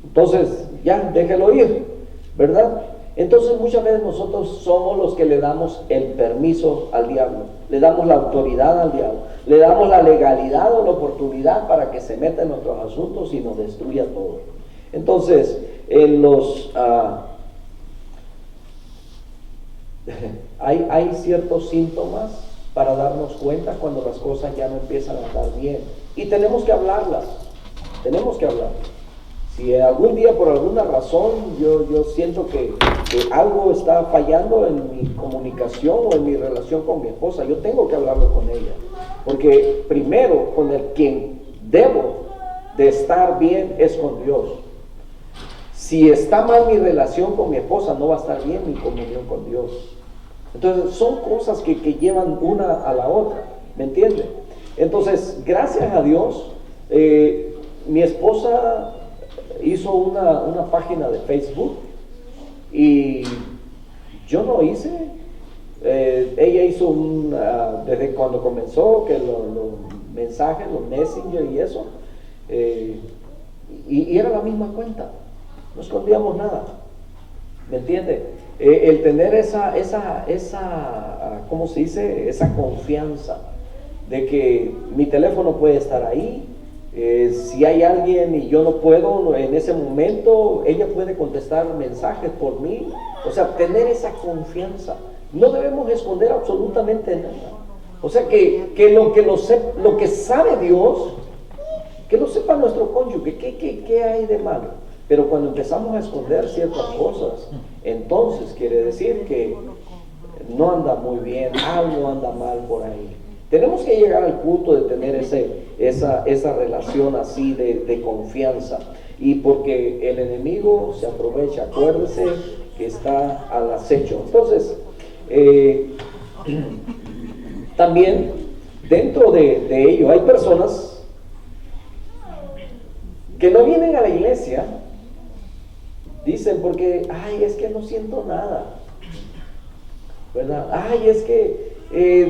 entonces ya, déjelo ir, ¿verdad? Entonces muchas veces nosotros somos los que le damos el permiso al diablo, le damos la autoridad al diablo, le damos la legalidad o la oportunidad para que se meta en nuestros asuntos y nos destruya todo. Entonces, hay ciertos síntomas para darnos cuenta cuando las cosas ya no empiezan a andar bien, y tenemos que hablarlas. Si algún día por alguna razón yo siento que algo está fallando en mi comunicación o en mi relación con mi esposa, yo tengo que hablarlo con ella, porque primero con el quien debo de estar bien es con Dios. Si está mal mi relación con mi esposa, no va a estar bien mi comunión con Dios. Entonces son cosas que llevan una a la otra, ¿me entiende? Entonces, gracias a Dios, mi esposa hizo una página de Facebook y yo no hice. Ella hizo desde cuando comenzó, que los mensajes, los messenger y eso, y era la misma cuenta, no escondíamos nada, ¿me entiende? El tener esa ¿cómo se dice? Esa confianza de que mi teléfono puede estar ahí. Si hay alguien y yo no puedo en ese momento, ella puede contestar mensajes por mí. O sea, tener esa confianza. No debemos esconder absolutamente nada. O sea, lo que sabe Dios, que lo sepa nuestro cónyuge. ¿Qué hay de malo? Pero cuando empezamos a esconder ciertas cosas, entonces quiere decir que no anda muy bien, algo anda mal por ahí. Tenemos que llegar al punto de tener esa relación así de confianza, y porque el enemigo se aprovecha, acuérdese que está al acecho. Entonces, también dentro de ello hay personas que no vienen a la iglesia, dicen porque, ay, es que no siento nada, ¿verdad? Ay, es que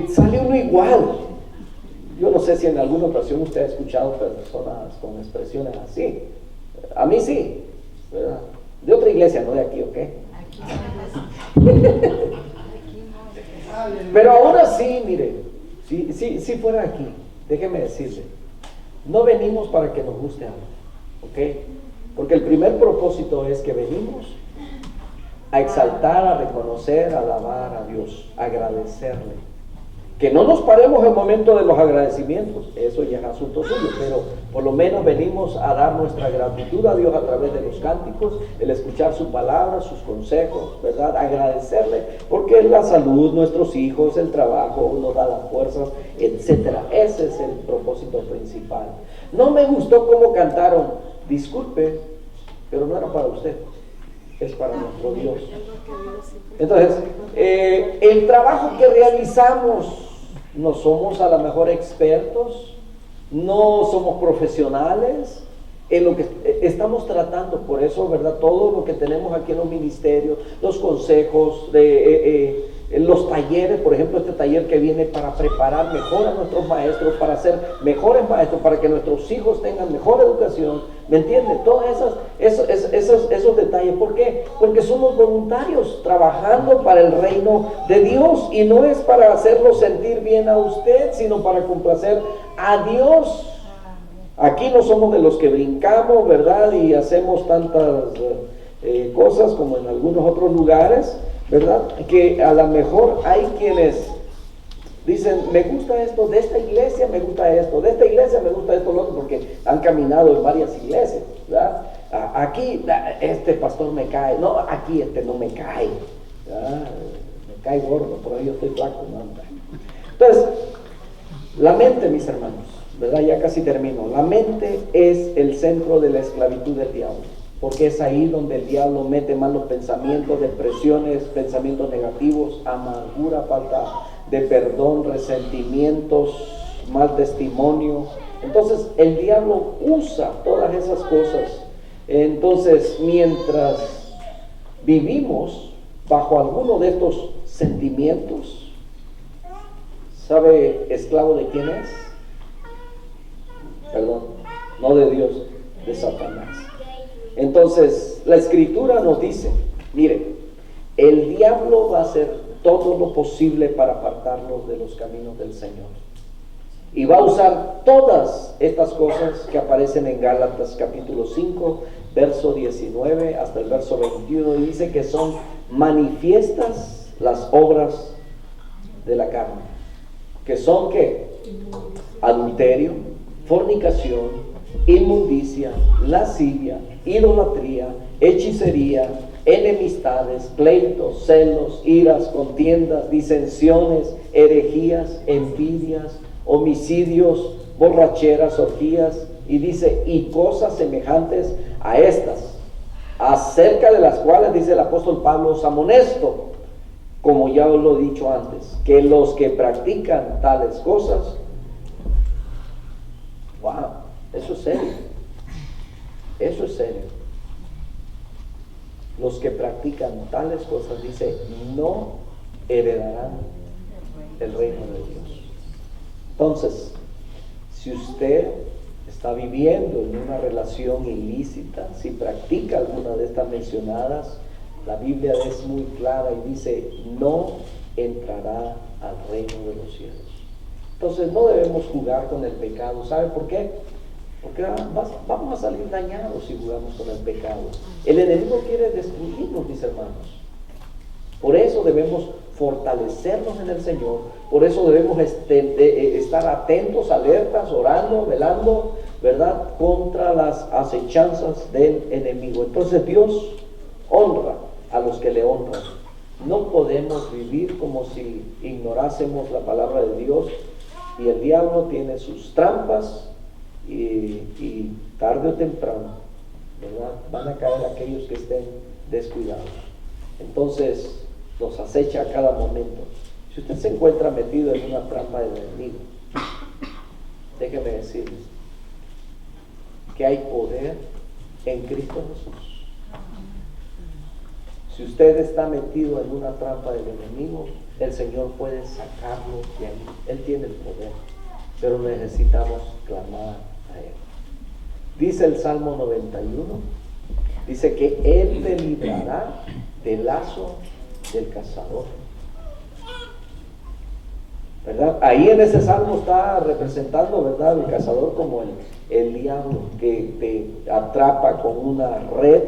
sale uno igual. Yo no sé si en alguna ocasión usted ha escuchado personas con expresiones así. A mí sí, ¿verdad? De otra iglesia, no de aquí, ¿ok? Pero aún así, mire, si fuera aquí, déjeme decirle, no venimos para que nos guste algo, ¿ok? Porque el primer propósito es que venimos a exaltar, a reconocer, a alabar a Dios, a agradecerle. Que no nos paremos en el momento de los agradecimientos, eso ya es asunto suyo, pero por lo menos venimos a dar nuestra gratitud a Dios a través de los cánticos, el escuchar su palabra, sus consejos, ¿verdad? Agradecerle, porque es la salud, nuestros hijos, el trabajo, nos da las fuerzas, etcétera. Ese es el propósito principal. No me gustó cómo cantaron, disculpe, pero no era para usted, es para nuestro Dios. Entonces, el trabajo que realizamos, no somos a lo mejor expertos, no somos profesionales en lo que estamos tratando. Por eso, ¿verdad? Todo lo que tenemos aquí en los ministerios, los consejos, los talleres, por ejemplo, este taller que viene para preparar mejor a nuestros maestros, para ser mejores maestros, para que nuestros hijos tengan mejor educación, ¿me entiende? Todos esos detalles. ¿Por qué? Porque somos voluntarios trabajando para el reino de Dios, y no es para hacerlo sentir bien a usted, sino para complacer a Dios. Aquí no somos de los que brincamos, ¿verdad? Y hacemos tantas cosas como en algunos otros lugares, ¿verdad? Que a lo mejor hay quienes dicen, me gusta esto de esta iglesia, me gusta esto de esta iglesia, me gusta esto, lo otro, porque han caminado en varias iglesias, ¿verdad? Aquí este pastor me cae, no, aquí este no me cae, ¿verdad? Me cae gordo, por ahí yo estoy flaco, ¿no? Entonces, la mente, mis hermanos, ¿verdad? Ya casi termino. La mente es el centro de la esclavitud del diablo, porque es ahí donde el diablo mete malos pensamientos, depresiones, pensamientos negativos, amargura, falta de perdón, resentimientos, mal testimonio. Entonces el diablo usa todas esas cosas. Entonces, mientras vivimos bajo alguno de estos sentimientos, ¿sabe esclavo de quién es? Perdón, no de Dios, de Satanás. Entonces, la Escritura nos dice, mire, el diablo va a hacer todo lo posible para apartarnos de los caminos del Señor. Y va a usar todas estas cosas que aparecen en Gálatas capítulo 5, verso 19 hasta el verso 21. Y dice que son manifiestas las obras de la carne. Que son, ¿qué? Adulterio, fornicación, inmundicia, lascivia, idolatría, hechicería, enemistades, pleitos, celos, iras, contiendas, disensiones, herejías, envidias, homicidios, borracheras, orgías, y dice, y cosas semejantes a estas, acerca de las cuales, dice el apóstol Pablo, os amonesto, como ya os lo he dicho antes, que los que practican tales cosas, wow, eso es serio, eso es serio. Los que practican tales cosas, dice, no heredarán el reino de Dios. Entonces, si usted está viviendo en una relación ilícita, si practica alguna de estas mencionadas, la Biblia es muy clara y dice, no entrará al reino de los cielos. Entonces no debemos jugar con el pecado. ¿Sabe por qué? Porque vamos a salir dañados si jugamos con el pecado. El enemigo quiere destruirnos, mis hermanos. Por eso debemos fortalecernos en el Señor. Por eso debemos estar atentos, alertas, orando, velando, ¿verdad?, contra las acechanzas del enemigo. Entonces Dios honra a los que le honran. No podemos vivir como si ignorásemos la palabra de Dios, y el diablo tiene sus trampas y tarde o temprano, ¿verdad?, van a caer aquellos que estén descuidados. Entonces los acecha a cada momento. Si usted se encuentra metido en una trampa del enemigo, déjeme decirles que hay poder en Cristo Jesús. Si usted está metido en una trampa del enemigo, el Señor puede sacarlo de ahí. Él tiene el poder, pero necesitamos clamar a Él. Dice el Salmo 91, dice que Él te librará del lazo del cazador, ¿verdad? Ahí en ese salmo está representando, ¿verdad?, el cazador como el diablo que te atrapa con una red.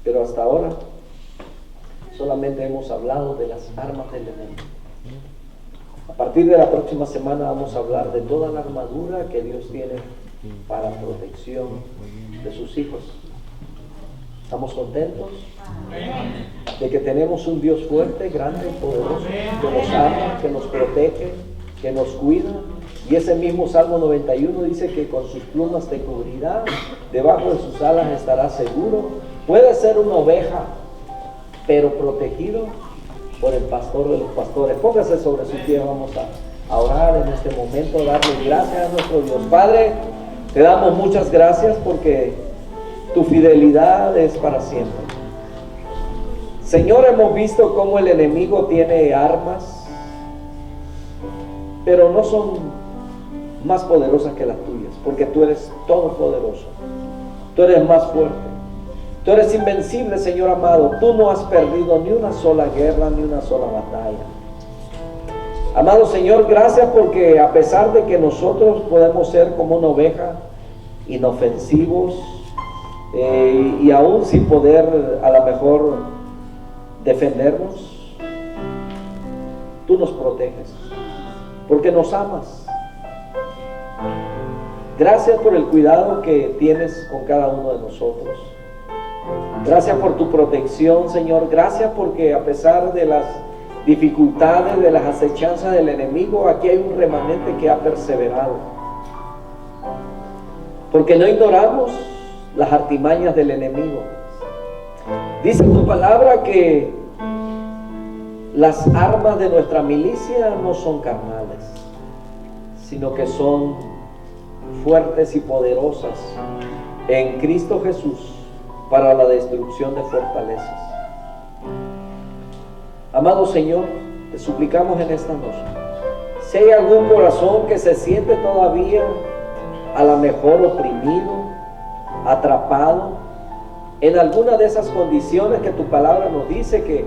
Pero hasta ahora solamente hemos hablado de las armas del enemigo. A partir de la próxima semana vamos a hablar de toda la armadura que Dios tiene para protección de sus hijos. ¿Estamos contentos? De que tenemos un Dios fuerte, grande, poderoso, que nos ama, que nos protege, que nos cuida. Y ese mismo Salmo 91 dice que con sus plumas te cubrirá, debajo de sus alas estarás seguro. Puede ser una oveja, pero protegido por el pastor de los pastores. Póngase sobre su pie, vamos a orar en este momento, darle gracias a nuestro Dios. Padre, te damos muchas gracias porque tu fidelidad es para siempre. Señor, hemos visto cómo el enemigo tiene armas, pero no son más poderosas que las tuyas, porque tú eres todopoderoso, tú eres más fuerte, tú eres invencible, Señor amado. Tú no has perdido ni una sola guerra, ni una sola batalla. Amado Señor, gracias porque a pesar de que nosotros podemos ser como una oveja, inofensivos, y aún sin poder a lo mejor defendernos, tú nos proteges porque nos amas. Gracias por el cuidado que tienes con cada uno de nosotros. Gracias por tu protección, Señor. Gracias porque a pesar de las dificultades, de las acechanzas del enemigo, aquí hay un remanente que ha perseverado, porque no ignoramos las artimañas del enemigo. Dice tu palabra que las armas de nuestra milicia no son carnales, sino que son fuertes y poderosas en Cristo Jesús para la destrucción de fortalezas. Amado Señor, te suplicamos en esta noche, si hay algún corazón que se siente todavía a lo mejor oprimido, atrapado en alguna de esas condiciones que tu palabra nos dice que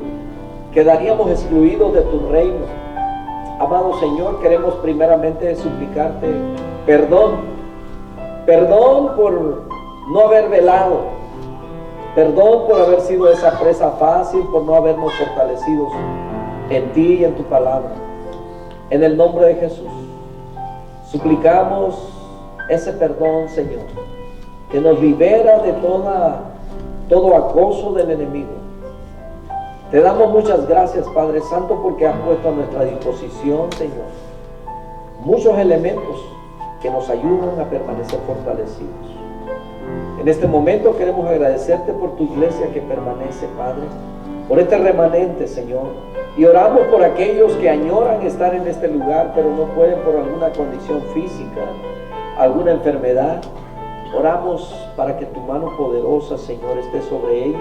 quedaríamos excluidos de tu reino, amado Señor, queremos primeramente suplicarte perdón por no haber velado, perdón por haber sido esa presa fácil, por no habernos fortalecido en ti y en tu palabra. En el nombre de Jesús suplicamos ese perdón, Señor, que nos libera de todo acoso del enemigo. Te damos muchas gracias, Padre Santo, porque has puesto a nuestra disposición, Señor, muchos elementos que nos ayudan a permanecer fortalecidos. En este momento queremos agradecerte por tu iglesia que permanece, Padre, por este remanente, Señor, y oramos por aquellos que añoran estar en este lugar, pero no pueden por alguna condición física, alguna enfermedad. Oramos para que tu mano poderosa, Señor, esté sobre ellos.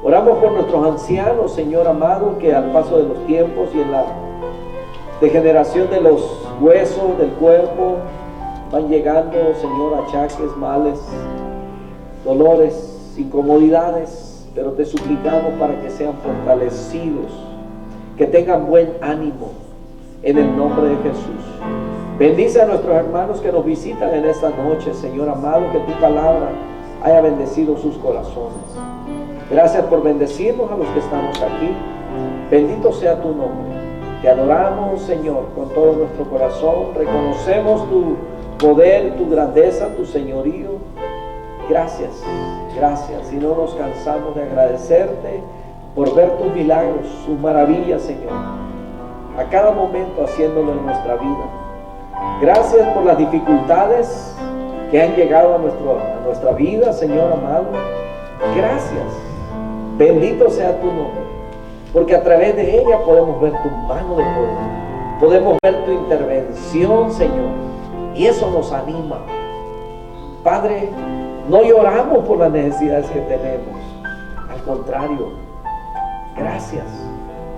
Oramos por nuestros ancianos, Señor amado, que al paso de los tiempos y en la degeneración de los huesos del cuerpo van llegando, Señor, achaques, males, dolores, incomodidades, pero te suplicamos para que sean fortalecidos, que tengan buen ánimo en el nombre de Jesús. Bendice a nuestros hermanos que nos visitan en esta noche, Señor amado, que tu palabra haya bendecido sus corazones. Gracias por bendecirnos a los que estamos aquí. Bendito sea tu nombre. Te adoramos, Señor, con todo nuestro corazón. Reconocemos tu poder, tu grandeza, tu señorío. Gracias, gracias. Y no nos cansamos de agradecerte por ver tus milagros, sus maravillas, Señor, a cada momento haciéndolo en nuestra vida. Gracias por las dificultades que han llegado a nuestra vida, Señor amado. Gracias. Bendito sea tu nombre, porque a través de ella podemos ver tu mano de poder, podemos ver tu intervención, Señor, y eso nos anima. Padre, no lloramos por las necesidades que tenemos, al contrario, gracias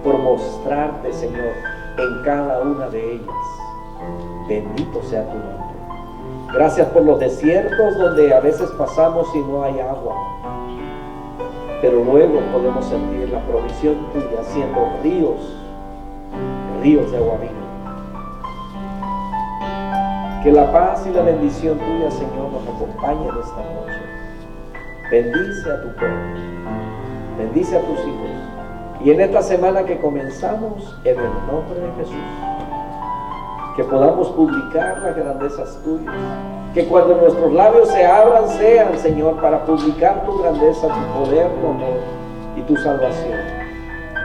por mostrarte, Señor, en cada una de ellas. Bendito sea tu nombre. Gracias por los desiertos donde a veces pasamos y no hay agua, pero luego podemos sentir la provisión tuya haciendo ríos de agua viva. Que la paz y la bendición tuya, Señor, nos acompañen esta noche. Bendice a tu pueblo, bendice a tus hijos, y en esta semana que comenzamos, en el nombre de Jesús, que podamos publicar las grandezas tuyas, que cuando nuestros labios se abran sean, Señor, para publicar tu grandeza, tu poder, tu amor y tu salvación.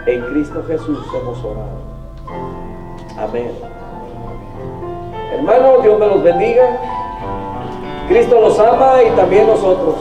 En Cristo Jesús hemos orado. Amén. Hermanos, Dios me los bendiga. Cristo los ama y también nosotros.